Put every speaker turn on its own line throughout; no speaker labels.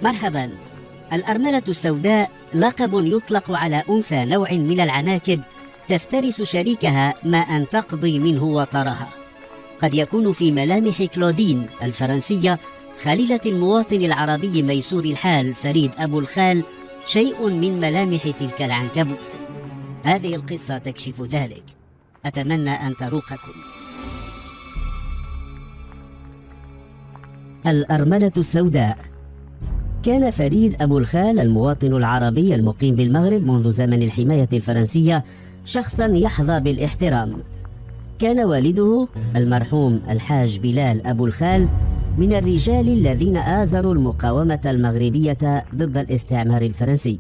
مرحبا. الأرملة السوداء لقب يطلق على أنثى نوع من العناكب تفترس شريكها ما أن تقضي منه وطرها. قد يكون في ملامح كلودين الفرنسية خليلة المواطن العربي ميسور الحال فريد أبو الخال شيء من ملامح تلك العنكبوت. هذه القصة تكشف ذلك. أتمنى أن تروقكم. الأرملة السوداء. كان فريد أبو الخال المواطن العربي المقيم بالمغرب منذ زمن الحماية الفرنسية شخصا يحظى بالاحترام. كان والده المرحوم الحاج بلال أبو الخال من الرجال الذين آزروا المقاومة المغربية ضد الاستعمار الفرنسي،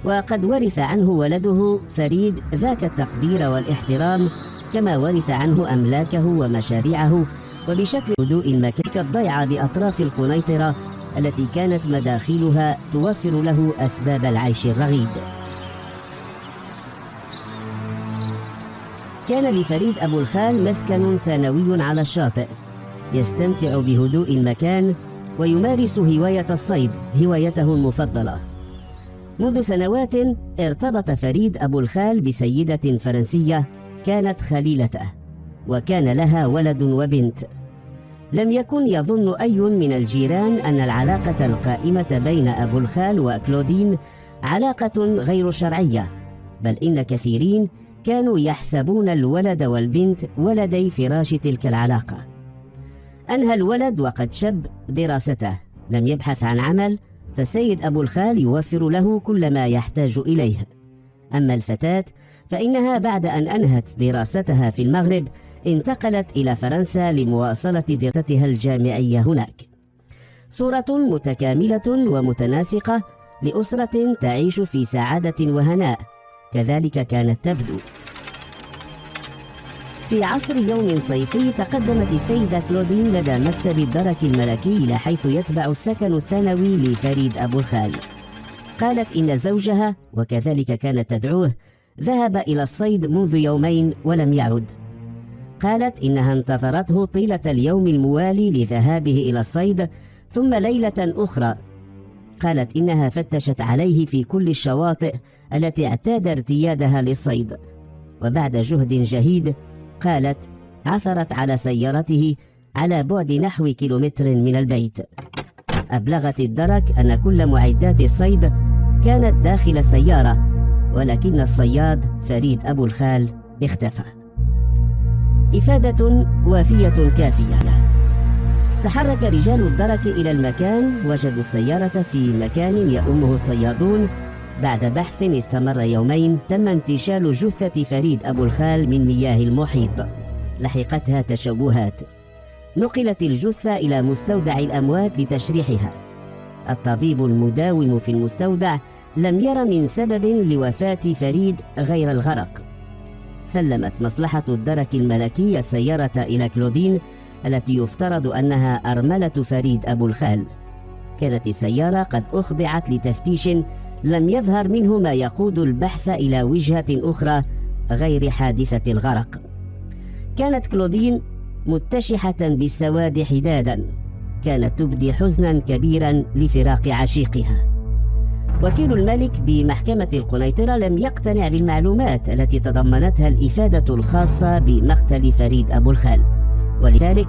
وقد ورث عنه ولده فريد ذاك التقدير والاحترام، كما ورث عنه أملاكه ومشاريعه، وبشكل هدوء المكان الضيعة بأطراف القنيطرة التي كانت مداخلها توفر له أسباب العيش الرغيد. كان لفريد أبو الخال مسكن ثانوي على الشاطئ يستمتع بهدوء المكان ويمارس هواية الصيد، هوايته المفضلة. منذ سنوات ارتبط فريد أبو الخال بسيدة فرنسية كانت خليلته، وكان لها ولد وبنت. لم يكن يظن أي من الجيران أن العلاقة القائمة بين أبو الخال وكلودين علاقة غير شرعية، بل إن كثيرين كانوا يحسبون الولد والبنت ولدي فراش تلك العلاقة. أنهى الولد وقد شب دراسته، لم يبحث عن عمل، فالسيد أبو الخال يوفر له كل ما يحتاج إليه. أما الفتاة فإنها بعد أن أنهت دراستها في المغرب انتقلت إلى فرنسا لمواصلة دراستها الجامعية هناك. صورة متكاملة ومتناسقة لأسرة تعيش في سعادة وهناء، كذلك كانت تبدو. في عصر يوم صيفي تقدمت السيدة كلودين لدى مكتب الدرك الملكي إلى حيث يتبع السكن الثانوي لفريد أبو الخال. قالت إن زوجها، وكذلك كانت تدعوه، ذهب إلى الصيد منذ يومين ولم يعد. قالت إنها انتظرته طيلة اليوم الموالي لذهابه إلى الصيد، ثم ليلة أخرى قالت إنها فتشت عليه في كل الشواطئ التي اعتاد ارتيادها للصيد، وبعد جهد جهيد قالت عثرت على سيارته على بعد نحو كيلومتر من البيت. أبلغت الدرك أن كل معدات الصيد كانت داخل السيارة، ولكن الصياد فريد أبو الخال اختفى. إفادة وافية كافية. تحرك رجال الدرك إلى المكان، وجدوا السيارة في مكان يؤمه الصيادون. بعد بحث استمر يومين تم انتشال جثة فريد أبو الخال من مياه المحيط. لحقتها تشوهات. نقلت الجثة إلى مستودع الأموات لتشريحها. الطبيب المداوم في المستودع لم ير من سبب لوفاة فريد غير الغرق. سلمت مصلحة الدرك الملكي السيارة إلى كلودين التي يفترض أنها أرملة فريد أبو الخال. كانت السيارة قد أخضعت لتفتيش لم يظهر منه ما يقود البحث إلى وجهة أخرى غير حادثة الغرق. كانت كلودين متشحة بالسواد حدادا، كانت تبدي حزنا كبيرا لفراق عشيقها. وكيل الملك بمحكمة القنيطرة لم يقتنع بالمعلومات التي تضمنتها الإفادة الخاصة بمقتل فريد أبو الخال، ولذلك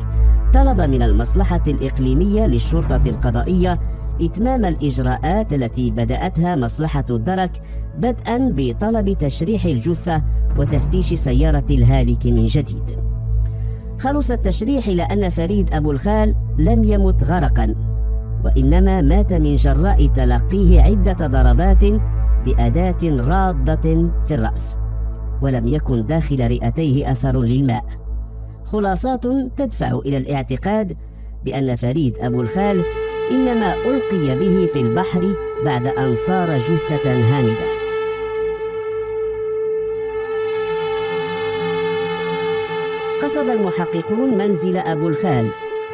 طلب من المصلحة الإقليمية للشرطة القضائية إتمام الإجراءات التي بدأتها مصلحة الدرك، بدءا بطلب تشريح الجثة وتفتيش سيارة الهالك من جديد. خلص التشريح إلى أن فريد أبو الخال لم يمت غرقا، وإنما مات من جراء تلقيه عدة ضربات بأداة رادة في الرأس، ولم يكن داخل رئتيه أثر للماء. خلاصات تدفع إلى الاعتقاد بأن فريد أبو الخال إنما ألقي به في البحر بعد أن صار جثة هامدة. قصد المحققون منزل أبو الخال.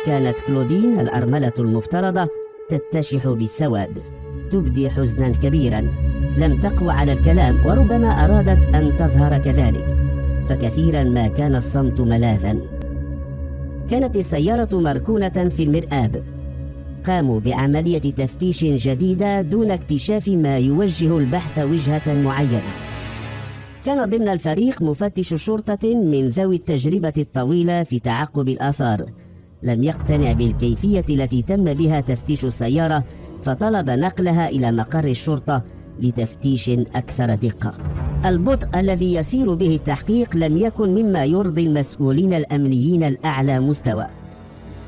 كانت كلودين الأرملة المفترضة تتشح بالسواد، تبدي حزنا كبيرا، لم تقوى على الكلام، وربما أرادت أن تظهر كذلك، فكثيرا ما كان الصمت ملاذا. كانت السيارة مركونة في المرآب. قاموا بعملية تفتيش جديدة دون اكتشاف ما يوجه البحث وجهة معينة. كان ضمن الفريق مفتش شرطة من ذوي التجربة الطويلة في تعقب الآثار، لم يقتنع بالكيفية التي تم بها تفتيش السيارة، فطلب نقلها إلى مقر الشرطة لتفتيش أكثر دقة. البطء الذي يسير به التحقيق لم يكن مما يرضي المسؤولين الأمنيين الأعلى مستوى،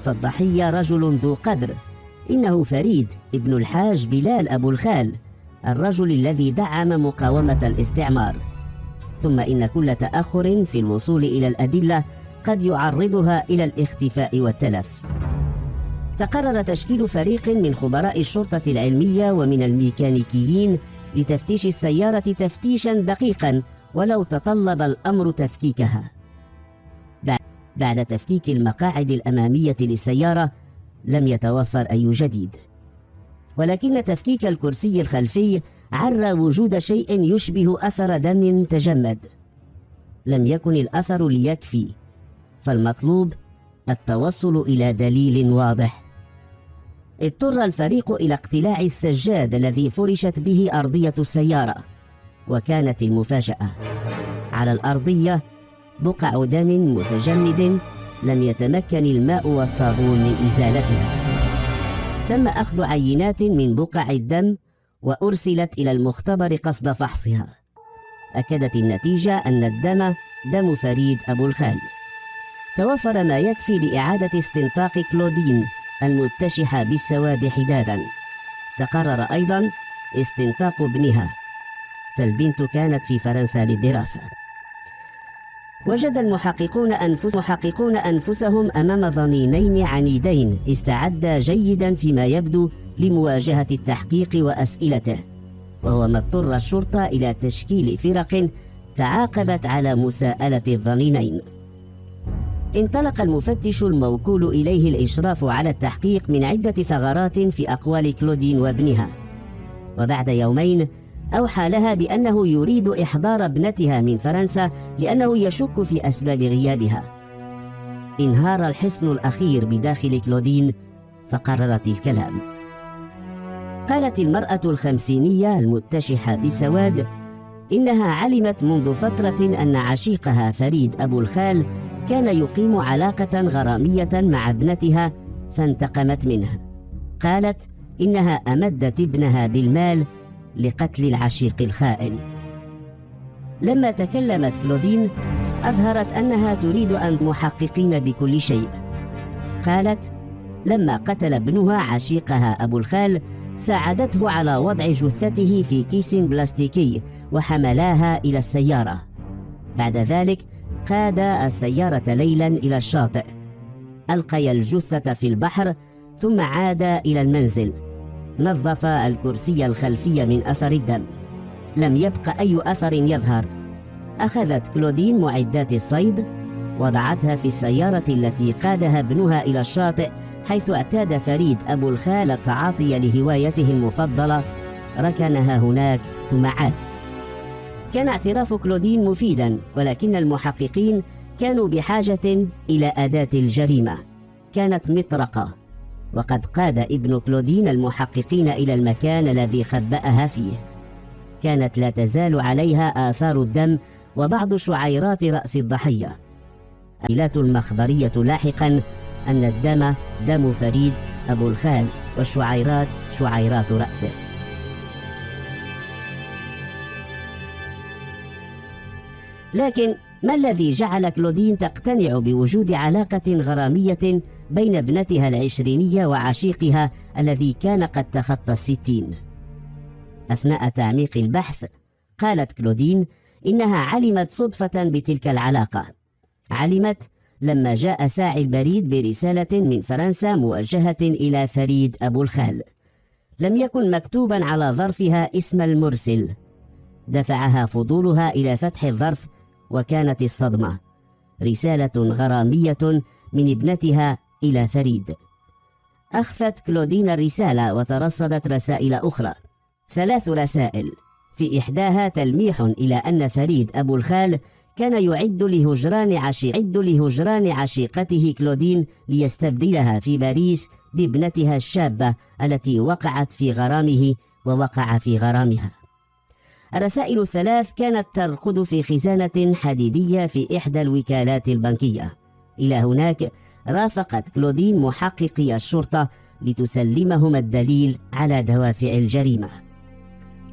فالضحية رجل ذو قدر، إنه فريد ابن الحاج بلال أبو الخال، الرجل الذي دعم مقاومة الاستعمار. ثم إن كل تأخر في الوصول إلى الأدلة قد يعرضها إلى الاختفاء والتلف. تقرر تشكيل فريق من خبراء الشرطة العلمية ومن الميكانيكيين لتفتيش السيارة تفتيشا دقيقا ولو تطلب الأمر تفكيكها. بعد تفكيك المقاعد الأمامية للسيارة لم يتوفر أي جديد، ولكن تفكيك الكرسي الخلفي عرى وجود شيء يشبه أثر دم تجمد. لم يكن الأثر ليكفي، فالمطلوب التوصل إلى دليل واضح. اضطر الفريق إلى اقتلاع السجاد الذي فرشت به أرضية السيارة، وكانت المفاجأة على الأرضية بقع دم متجمد لم يتمكن الماء والصابون من إزالتها. تم أخذ عينات من بقع الدم وأرسلت إلى المختبر قصد فحصها. أكدت النتيجة أن الدم دم فريد أبو الخال. توفر ما يكفي لإعادة استنطاق كلودين المتشحة بالسواد حدادا. تقرر أيضا استنطاق ابنها، فالبنت كانت في فرنسا للدراسة. وجد المحققون أنفسهم أمام ضنينين عنيدين استعدا جيدا فيما يبدو لمواجهة التحقيق وأسئلته، وهو ما اضطر الشرطة إلى تشكيل فرق تعاقبت على مساءلة الضنينين. انطلق المفتش الموكول إليه الإشراف على التحقيق من عدة ثغرات في أقوال كلودين وابنها، وبعد يومين أوحى لها بأنه يريد إحضار ابنتها من فرنسا لأنه يشك في أسباب غيابها. انهار الحصن الأخير بداخل كلودين فقررت الكلام. قالت المرأة الخمسينية المتشحة بالسواد إنها علمت منذ فترة أن عشيقها فريد أبو الخال كان يقيم علاقة غرامية مع ابنتها فانتقمت منه. قالت إنها أمدت ابنها بالمال لقتل العشيق الخائن. لما تكلمت كلودين أظهرت أنها تريد أن محققين بكل شيء. قالت لما قتل ابنها عشيقها أبو الخال ساعدته على وضع جثته في كيس بلاستيكي وحملاها إلى السيارة. بعد ذلك قاد السيارة ليلا إلى الشاطئ، ألقي الجثة في البحر ثم عاد إلى المنزل. نظف الكرسي الخلفي من أثر الدم، لم يبق أي أثر يظهر. أخذت كلودين معدات الصيد، وضعتها في السيارة التي قادها ابنها إلى الشاطئ حيث اعتاد فريد أبو الخال التعاطي لهوايته المفضلة. ركنها هناك ثم عاد. كان اعتراف كلودين مفيدا، ولكن المحققين كانوا بحاجة إلى أداة الجريمة. كانت مطرقة، وقد قاد ابن كلودين المحققين إلى المكان الذي خبأها فيه. كانت لا تزال عليها آثار الدم وبعض شعيرات رأس الضحية. التحليلات المخبرية لاحقا أن الدم دم فريد أبو الخال والشعيرات شعيرات رأسه. لكن ما الذي جعل كلودين تقتنع بوجود علاقة غرامية بين ابنتها العشرينية وعشيقها الذي كان قد تخطى 60؟ أثناء تعميق البحث قالت كلودين إنها علمت صدفة بتلك العلاقة. علمت لما جاء ساعي البريد برسالة من فرنسا موجهة إلى فريد أبو الخال. لم يكن مكتوبا على ظرفها اسم المرسل. دفعها فضولها إلى فتح الظرف، وكانت الصدمة رسالة غرامية من ابنتها إلى فريد. أخفت كلودين الرسالة وترصدت رسائل أخرى، 3 رسائل، في إحداها تلميح إلى أن فريد أبو الخال كان يعد لهجران عشيقته كلودين ليستبدلها في باريس بابنتها الشابة التي وقعت في غرامه ووقع في غرامها. الرسائل الثلاث كانت ترقد في خزانة حديدية في إحدى الوكالات البنكية. إلى هناك رافقت كلودين محققي الشرطة لتسلمهم الدليل على دوافع الجريمة.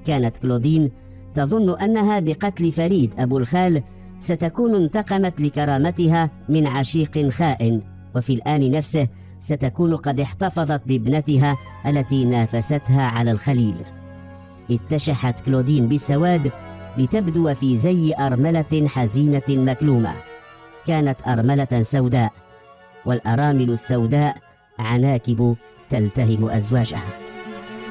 كانت كلودين تظن أنها بقتل فريد أبو الخال ستكون انتقمت لكرامتها من عشيق خائن، وفي الآن نفسه ستكون قد احتفظت بابنتها التي نافستها على الخليل. اتشحت كلودين بالسواد لتبدو في زي أرملة حزينة مكلومة. كانت أرملة سوداء، والأرامل السوداء عناكب تلتهم أزواجها.